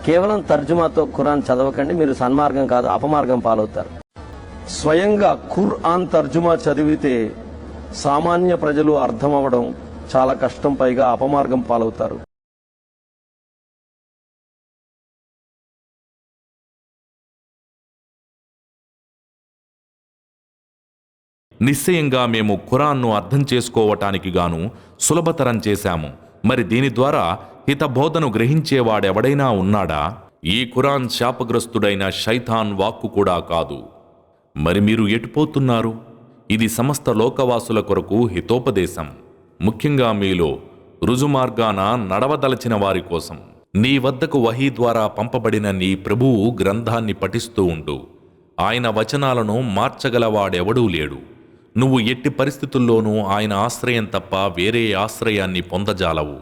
కేవలం తర్జుమాతో ఖురాన్ చదవకండి, మీరు సన్మార్గం కాదు అపమార్గం పాలవుతారు. స్వయంగా ఖురాన్ తర్జుమా చదివితే సామాన్య ప్రజలు అర్థం అవ్వడం చాలా కష్టం, పైగా అపమార్గం పాలవుతారు. నిశ్చయంగా మేము ఖురాన్ను అర్థం చేసుకోవటానికి గాను సులభతరం చేశాము. మరి దీని ద్వారా హితబోధను గ్రహించేవాడెవడైనా ఉన్నాడా? ఈ ఖురాన్ శాపగ్రస్తుడైన శైతాన్ వాక్కు కూడా కాదు. మరి మీరు ఎటుపోతున్నారు? ఇది సమస్త లోకవాసుల కొరకు హితోపదేశం, ముఖ్యంగా మీలో రుజుమార్గాన నడవదలచిన వారి కోసం. నీ వద్దకు వహీ ద్వారా పంపబడిన నీ ప్రభువు గ్రంథాన్ని పఠిస్తూ ఉండు. ఆయన వచనాలను మార్చగలవాడెవడూ లేడు. నువ్వు ఎట్టి పరిస్థితుల్లోనూ ఆయన ఆశ్రయం తప్ప వేరే ఆశ్రయాన్ని పొందజాలవు.